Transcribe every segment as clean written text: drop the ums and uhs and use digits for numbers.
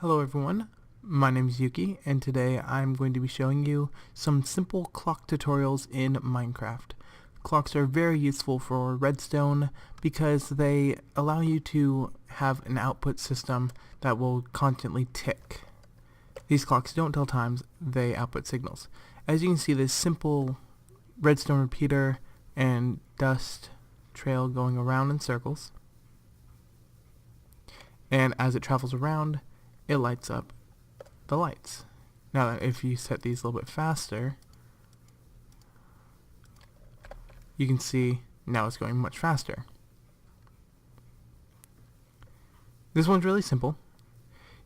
Hello everyone, my name is Yuki, and today I'm going to be showing you some simple clock tutorials in Minecraft. Clocks are very useful for Redstone because they allow you to have an output system that will constantly tick. These clocks don't tell times, they output signals. As you can see, this simple redstone repeater and dust trail going around in circles, and as it travels around, it lights up the lights. Now, if you set these a little bit faster, you can see now it's going much faster. This one's really simple.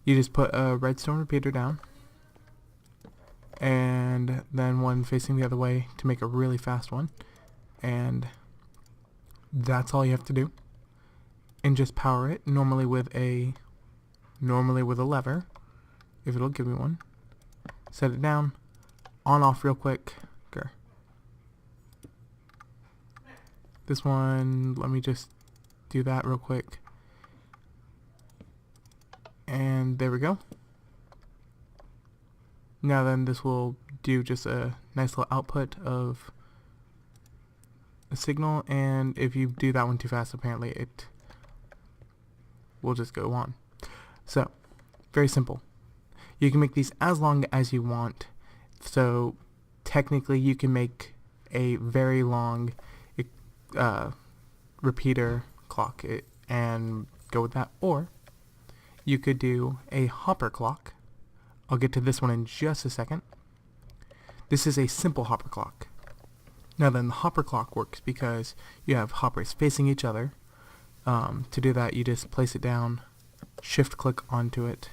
You just put a redstone repeater down, and then one facing the other way to make a really fast one, and that's all you have to do. And just power it, normally with a lever, if it'll give me one. Set it down, on off real quick. Grr. This one, let me just do that real quick. And there we go. Now then, this will do just a nice little output of a signal, and if you do that one too fast, apparently it will just go on. So, very simple. You can make these as long as you want. So, technically you can make a very long repeater clock and go with that. Or, you could do a hopper clock. I'll get to this one in just a second. This is a simple hopper clock. Now then, the hopper clock works because you have hoppers facing each other. To do that, you just place it down, shift click onto it,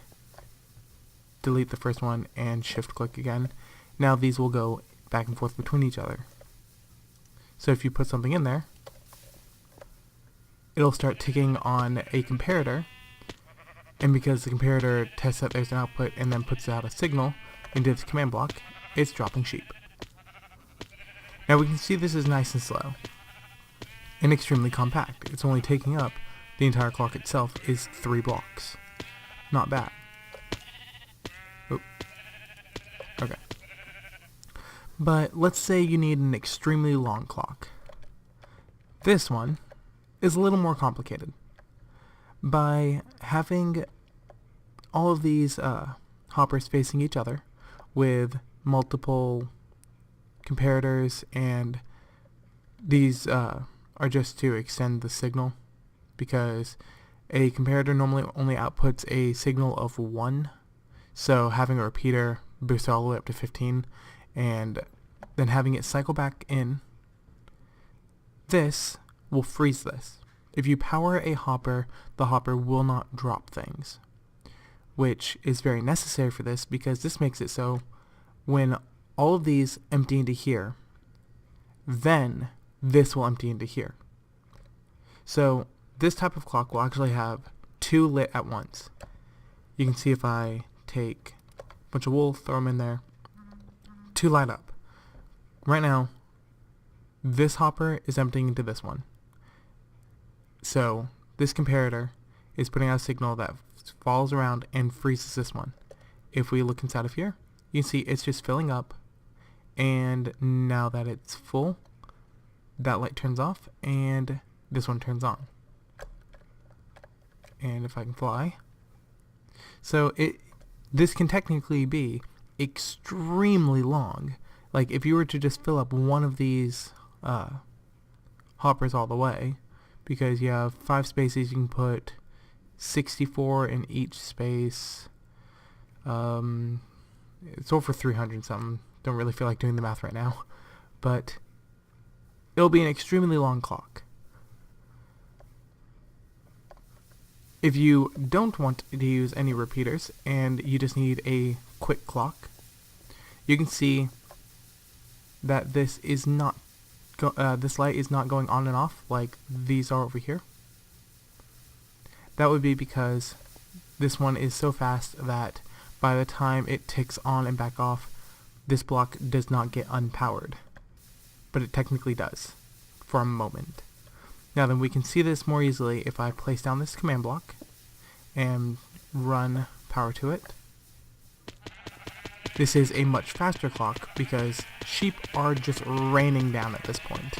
delete the first one, and shift click again. Now these will go back and forth between each other. So if you put something in there, it'll start ticking on a comparator, and because the comparator tests that there's an output and then puts out a signal into this command block, it's dropping sheep. Now we can see this is nice and slow and extremely compact. It's only taking up, the entire clock itself is 3 blocks. Not bad. Oop. Okay. But let's say you need an extremely long clock. This one is a little more complicated. By having all of these hoppers facing each other with multiple comparators, and these are just to extend the signal, because a comparator normally only outputs a signal of 1, so having a repeater boosts all the way up to 15, and then having it cycle back in, this will freeze this. If you power a hopper, the hopper will not drop things, which is very necessary for this, because this makes it so when all of these empty into here, then this will empty into here. So this type of clock will actually have 2 lit at once. You can see if I take a bunch of wool, throw them in there, 2 light up. Right now, this hopper is emptying into this one. So this comparator is putting out a signal that follows around and freezes this one. If we look inside of here, you can see it's just filling up, and now that it's full, that light turns off and this one turns on. And if I can fly, so this can technically be extremely long. Like if you were to just fill up one of these hoppers all the way, because you have 5 spaces, you can put 64 in each space. It's over 300 something. Don't really feel like doing the math right now, but it'll be an extremely long clock. If you don't want to use any repeaters and you just need a quick clock, you can see that this is not this light is not going on and off like these are over here. That would be because this one is so fast that by the time it ticks on and back off, this block does not get unpowered, but it technically does for a moment. Now then, we can see this more easily if I place down this command block and run power to it. This is a much faster clock because sheep are just raining down at this point.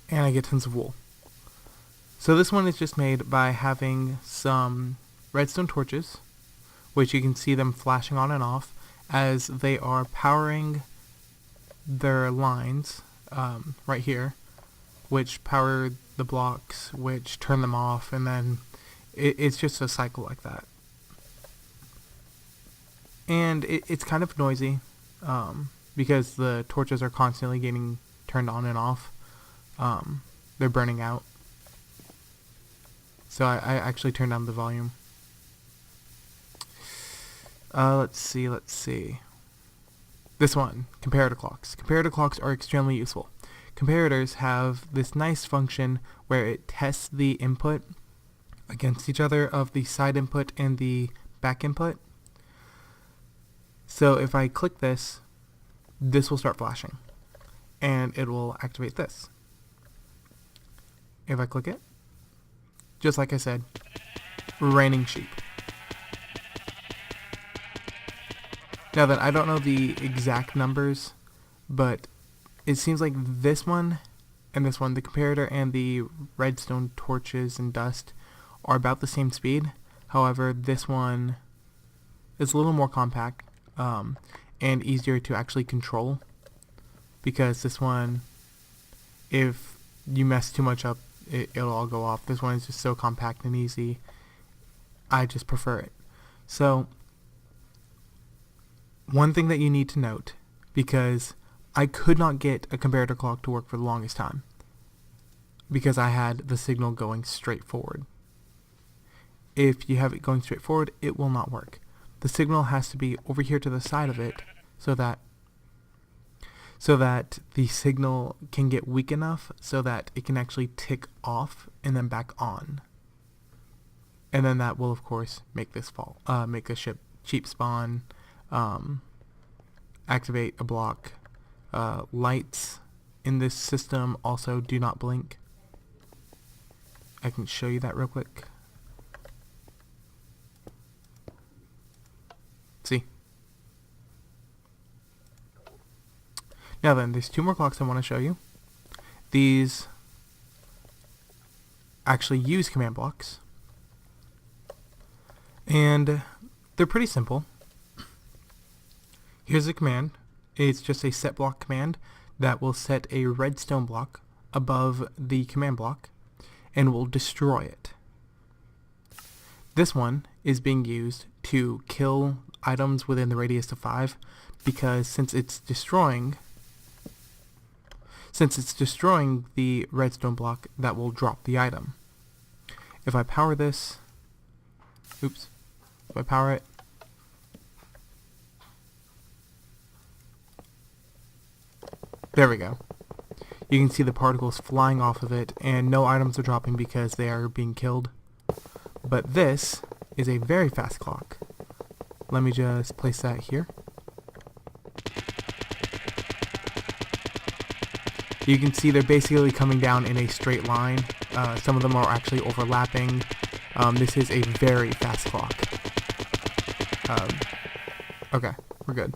And I get tons of wool. So this one is just made by having some redstone torches, which you can see them flashing on and off as they are powering their lines right here, which power the blocks, which turn them off, and then it's just a cycle like that. And it's kind of noisy because the torches are constantly getting turned on and off. They're burning out. So I actually turned down the volume. Let's see. This one, comparator clocks. Comparator clocks are extremely useful. Comparators have this nice function where it tests the input against each other of the side input and the back input. So if I click this, this will start flashing, and it will activate this. If I click it, just like I said, raining sheep. Now then, I don't know the exact numbers, but it seems like this one and this one, the comparator and the redstone torches and dust, are about the same speed. However, this one is a little more compact and easier to actually control, because this one, if you mess too much up, it'll all go off. This one is just so compact and easy. I just prefer it. So one thing that you need to note, because I could not get a comparator clock to work for the longest time because I had the signal going straight forward. If you have it going straight forward, it will not work. The signal has to be over here to the side of it so that the signal can get weak enough so that it can actually tick off and then back on. And then that will, of course, make this make a sheep spawn, activate a block. Lights in this system also do not blink. I can show you that real quick. See? Now then, there's two more clocks I want to show you. These actually use command blocks, and they're pretty simple. Here's a command. It's just a set block command that will set a redstone block above the command block and will destroy it. This one is being used to kill items within the radius of 5, because since it's destroying the redstone block, that will drop the item. If I power this, if I power it, there we go. You can see the particles flying off of it, and no items are dropping because they are being killed. But this is a very fast clock. Let me just place that here. You can see they're basically coming down in a straight line. Some of them are actually overlapping. This is a very fast clock. Okay, we're good.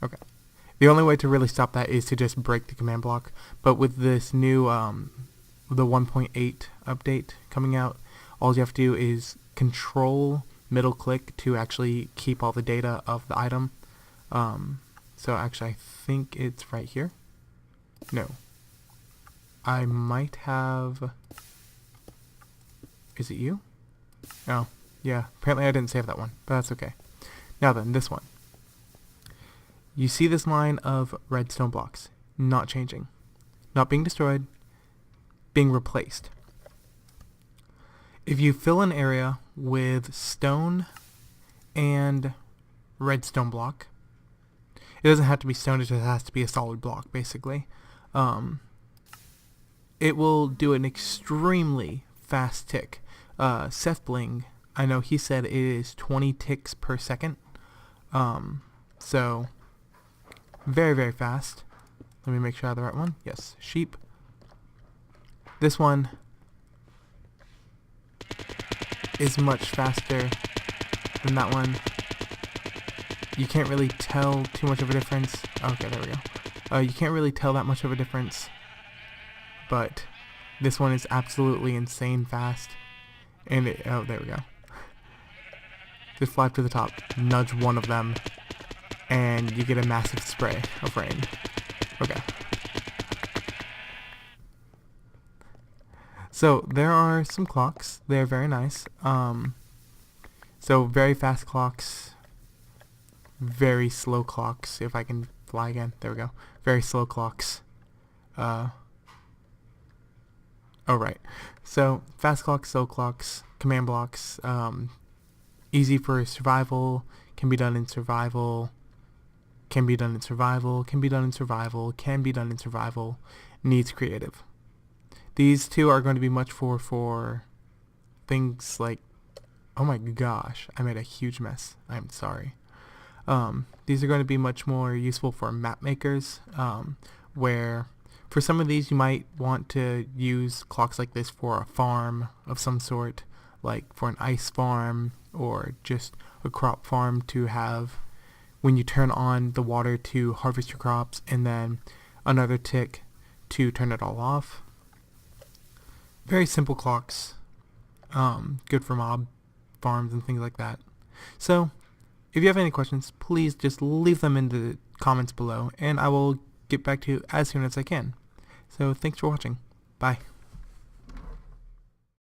Okay. The only way to really stop that is to just break the command block. But with this new, the 1.8 update coming out, all you have to do is control middle click to actually keep all the data of the item. So actually I think it's right here. No. I might have... Is it you? Oh, yeah. Apparently I didn't save that one, but that's okay. Now then, this one. You see this line of redstone blocks not changing, not being destroyed, being replaced. If you fill an area with stone and redstone block, it doesn't have to be stone, it just has to be a solid block, basically. It will do an extremely fast tick. Seth Bling, I know he said it is 20 ticks per second. So, very, very fast. Let me make sure I have the right one. Yes, sheep. This one is much faster than that one. You can't really tell too much of a difference. Okay, there we go. You can't really tell that much of a difference, but this one is absolutely insane fast. And oh, there we go. Just fly up to the top, nudge one of them, and you get a massive spray of rain. Okay. So there are some clocks. They're very nice. So very fast clocks, very slow clocks. If I can fly again, there we go. Very slow clocks. Oh right. So fast clocks, slow clocks, command blocks. Easy for survival. Can be done in survival. Can be done in survival. Can be done in survival. Can be done in survival. Needs creative. These two are going to be much for things like, oh my gosh, I made a huge mess. I'm sorry. These are going to be much more useful for map makers, where for some of these you might want to use clocks like this for a farm of some sort, like for an ice farm or just a crop farm to have when you turn on the water to harvest your crops and then another tick to turn it all off. Very simple clocks, good for mob farms and things like that. So if you have any questions, please just leave them in the comments below and I will get back to you as soon as I can. So thanks for watching. Bye.